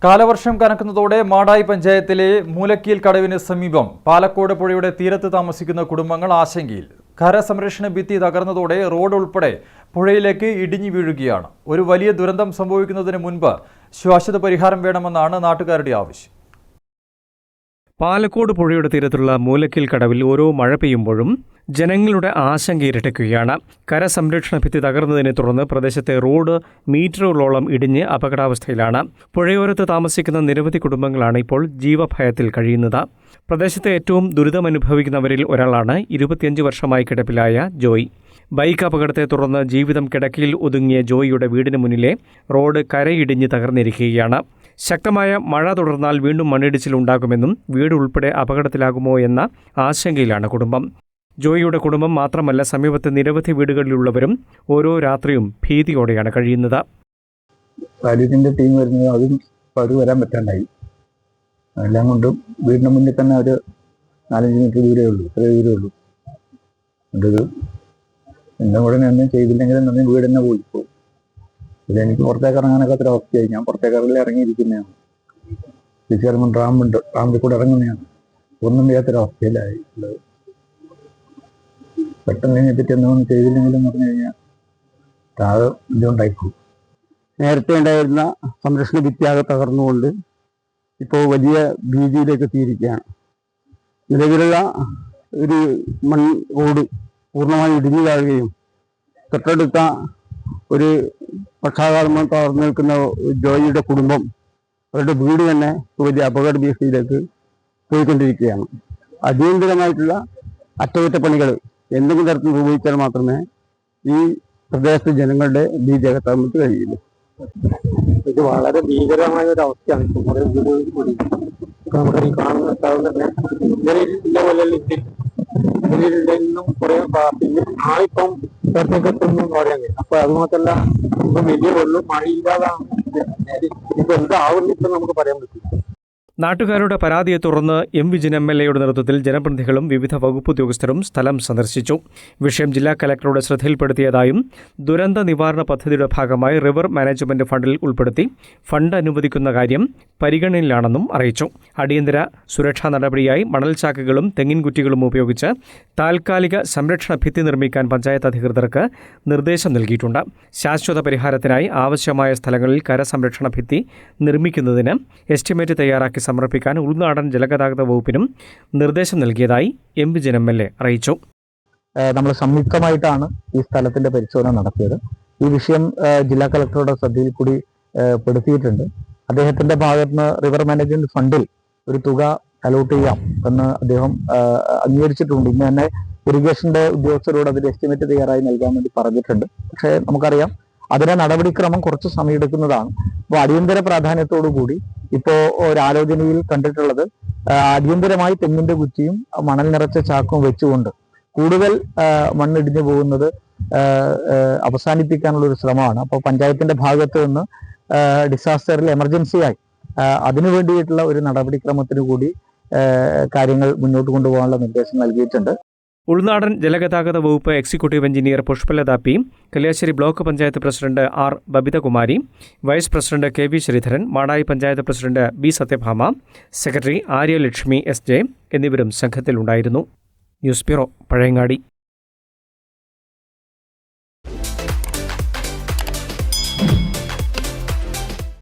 കാലവർഷം കനക്കുന്നതോടെ മാടായി പഞ്ചായത്തിലെ മൂലക്കീൽ കടവിന് സമീപം പാലക്കോട് പുഴയുടെ തീരത്ത് താമസിക്കുന്ന കുടുംബങ്ങൾ ആശങ്കയിൽ. കരസംരക്ഷണ ഭിത്തി തകർന്നതോടെ റോഡ് ഉൾപ്പെടെ പുഴയിലേക്ക് ഇടിഞ്ഞു വീഴുകയാണ്. ഒരു വലിയ ദുരന്തം സംഭവിക്കുന്നതിന് മുൻപ് ശാശ്വത പരിഹാരം വേണമെന്നാണ് നാട്ടുകാരുടെ ആവശ്യം. പാലക്കോട് പുഴയുടെ തീരത്തുള്ള മൂലക്കീൽ കടവിൽ ഓരോ മഴ പെയ്യുമ്പോഴും ജനങ്ങളുടെ ആശങ്ക ഇരട്ടിക്കുകയാണ്. കരസംരക്ഷണ ഭിത്തി തകർന്നതിനെ തുടർന്ന് പ്രദേശത്തെ റോഡ് മീറ്ററുകളോളം ഇടിഞ്ഞ് അപകടാവസ്ഥയിലാണ്. പുഴയോരത്ത് താമസിക്കുന്ന നിരവധി കുടുംബങ്ങളാണ് ഇപ്പോൾ ജീവഭയത്തിൽ കഴിയുന്നത്. പ്രദേശത്തെ ഏറ്റവും ദുരിതമനുഭവിക്കുന്നവരിൽ ഒരാളാണ് 25 വർഷമായി കിടപ്പിലായ ജോയ്. ബൈക്ക് അപകടത്തെ തുടർന്ന് ജീവിതം കിടക്കയിൽ ഒതുങ്ങിയ ജോയിയുടെ വീടിന് മുന്നിലെ റോഡ് കരയിടിഞ്ഞ് തകർന്നിരിക്കുകയാണ്. ശക്തമായ മഴ തുടർന്നാൽ വീണ്ടും മണ്ണിടിച്ചിലുണ്ടാകുമെന്നും വീട് ഉൾപ്പെടെ അപകടത്തിലാകുമോ എന്ന ആശങ്കയിലാണ് കുടുംബം. ജോയിയുടെ കുടുംബം മാത്രമല്ല, സമീപത്തെ നിരവധി വീടുകളിലുള്ളവരും ഓരോ രാത്രിയും ഭീതിയോടെയാണ് കഴിയുന്നത്. കാര്യത്തിൻ്റെ ടീം വരുന്നത് അതും അവർ വരാൻ പറ്റാണ്ടായി. എല്ലാം കൊണ്ടും വീടിന് മുന്നിൽ തന്നെ ഒരു 4-5 മീറ്റർ ദൂരമേ ഉള്ളൂ, ഇത്രേ ദൂരമേ ഉള്ളൂ. അത് എൻ്റെ കൂടെ ഒന്നും ചെയ്തില്ലെങ്കിലും നമ്മൾ വീട് തന്നെ പോയിപ്പോകും. ഇതെനിക്ക് പുറത്തേക്ക് ഇറങ്ങാനൊക്കെ അത്ര അവസ്ഥയായി. ഞാൻ പുറത്തേക്ക് ഇറങ്ങിയിരിക്കുന്നതാണ്. തിരിച്ചിറങ്ങും റാമ്പിൽ കൂടെ ഇറങ്ങുന്നതാണ്. ഒന്നും ചെയ്യാത്തൊരവസ്ഥയിലായി ഉള്ളത്. പെട്ടെന്ന് ഇതിനെപ്പറ്റി എന്തൊന്നും ചെയ്തില്ലെങ്കിലും പറഞ്ഞു കഴിഞ്ഞാൽ താഴെ ഇതുണ്ടായിപ്പോകും. നേരത്തെ ഉണ്ടായിരുന്ന സംരക്ഷണ ഭിത്തിയാകെ തകർന്നുകൊണ്ട് ഇപ്പോൾ വലിയ ഭീതിയിലേക്ക് എത്തിയിരിക്കുകയാണ്. നിലവിലുള്ള ഒരു മൺ റോഡ് പൂർണ്ണമായി ഇടിഞ്ഞു താഴുകയും തൊട്ടടുത്ത ഒരു പക്ഷാഘാതം തകർന്നു നിൽക്കുന്ന ജോയിയുടെ കുടുംബം, അവരുടെ വീട് തന്നെ വലിയ അപകട ഭീഷണിയിലേക്ക് പോയിക്കൊണ്ടിരിക്കുകയാണ്. അടിയന്തരമായിട്ടുള്ള അറ്റകുറ്റപ്പണികൾ എന്തെങ്കിലും തരത്തിൽ ഉപയോഗിച്ചാൽ മാത്രമേ ഈ പ്രദേശത്തെ ജനങ്ങളുടെ ഭീതി അകറ്റാൻ വേണ്ടി കഴിയുള്ളൂ. ഇത് വളരെ ഭീകരമായ ഒരു അവസ്ഥയാണ്. ഇപ്പോൾ കുറേ വീടുകൾ കൂടി നമ്മുടെ ഈ കാണുന്ന സ്ഥലം തന്നെ നിന്നും കുറേ പിന്നെ ആളിപ്പം പ്രത്യേകത്തൊന്നും പറയാൻ കഴിയും. അപ്പൊ അതുമാത്രല്ല, ഇപ്പൊ വലിയ വെള്ളം മഴയില്ലാതാണ്. ഇപ്പൊ എന്താവുന്നിപ്പം നമുക്ക് പറയാൻ പറ്റും. നാട്ടുകാരുടെ പരാതിയെ തുടർന്ന് വിജിൻ MLAയുടെ നേതൃത്വത്തിൽ ജനപ്രതിനിധികളും വിവിധ വകുപ്പ് ഉദ്യോഗസ്ഥരും സ്ഥലം സന്ദർശിച്ചു. വിഷയം ജില്ലാ കലക്ടറുടെ ശ്രദ്ധയിൽപ്പെടുത്തിയതായും ദുരന്ത നിവാരണ പദ്ധതിയുടെ ഭാഗമായി റിവർ മാനേജ്മെന്റ് ഫണ്ടിൽ ഉൾപ്പെടുത്തി ഫണ്ട് അനുവദിക്കുന്ന കാര്യം പരിഗണനയിലാണെന്നും അറിയിച്ചു. അടിയന്തര സുരക്ഷാ നടപടിയായി മണൽച്ചാക്കുകളും തെങ്ങിൻകുറ്റികളും ഉപയോഗിച്ച് താൽക്കാലിക സംരക്ഷണ ഭിത്തി നിർമ്മിക്കാൻ പഞ്ചായത്ത് അധികൃതർക്ക് നിർദ്ദേശം നൽകിയിട്ടുണ്ട്. ശാശ്വത പരിഹാരത്തിനായി ആവശ്യമായ സ്ഥലങ്ങളിൽ കരസംരക്ഷണ ഭിത്തി നിർമ്മിക്കുന്നതിന് എസ്റ്റിമേറ്റ് തയ്യാറാക്കി സമർപ്പിക്കാൻ ഉൾനാടൻ ജലഗതാഗത വകുപ്പിനും നിർദ്ദേശം നൽകിയതായി വിജിൻ MLA അറിയിച്ചു. നമ്മൾ സംയുക്തമായിട്ടാണ് ഈ സ്ഥലത്തിന്റെ പരിശോധന നടത്തിയത്. ഈ വിഷയം ജില്ലാ കളക്ടറുടെ ശ്രദ്ധയിൽ കൂടി പെടുത്തിയിട്ടുണ്ട്. അദ്ദേഹത്തിന്റെ ഭാഗത്ത് നിന്ന് റിവർ മാനേജ്മെന്റ് ഫണ്ടിൽ ഒരു തുക അലോട്ട് ചെയ്യാം എന്ന് അദ്ദേഹം അംഗീകരിച്ചിട്ടുണ്ട്. ഇന്ന് തന്നെ ഇറിഗേഷന്റെ ഉദ്യോഗസ്ഥരോട് അതിന്റെ എസ്റ്റിമേറ്റ് തയ്യാറായി നൽകാൻ വേണ്ടി പറഞ്ഞിട്ടുണ്ട്. പക്ഷേ നമുക്കറിയാം, അതിന്റെ നടപടിക്രമം കുറച്ച് സമയമെടുക്കുന്നതാണ്. അപ്പോൾ അടിയന്തര പ്രാധാന്യത്തോടു കൂടി ഇപ്പോൾ ഒരാലോചനയിൽ കണ്ടിട്ടുള്ളത് അടിയന്തരമായി തെങ്ങിന്റെ കുറ്റിയും മണൽ നിറച്ച ചാക്കും വെച്ചുകൊണ്ട് കൂടുതൽ മണ്ണിടിഞ്ഞു പോകുന്നത് അവസാനിപ്പിക്കാനുള്ള ഒരു ശ്രമമാണ്. അപ്പോൾ പഞ്ചായത്തിന്റെ ഭാഗത്ത് നിന്ന് ഡിസാസ്റ്ററിൽ എമർജൻസിയായി അതിനു വേണ്ടിയിട്ടുള്ള ഒരു നടപടിക്രമത്തിന് കൂടി കാര്യങ്ങൾ മുന്നോട്ട് കൊണ്ടുപോകാനുള്ള നിർദ്ദേശം നൽകിയിട്ടുണ്ട്. ഉൾനാടൻ ജലഗതാഗത വകുപ്പ് executive engineer Pushpalatha P, Kalliasseri block panchayat president R Babithakumari, vice president KV Sreedharan, Madayi panchayat president B Sathyabhama, secretary Aryalakshmi SJ എന്നിവരും സംഘത്തിലുണ്ടായിരുന്നു. News bureau, Pazhayangadi.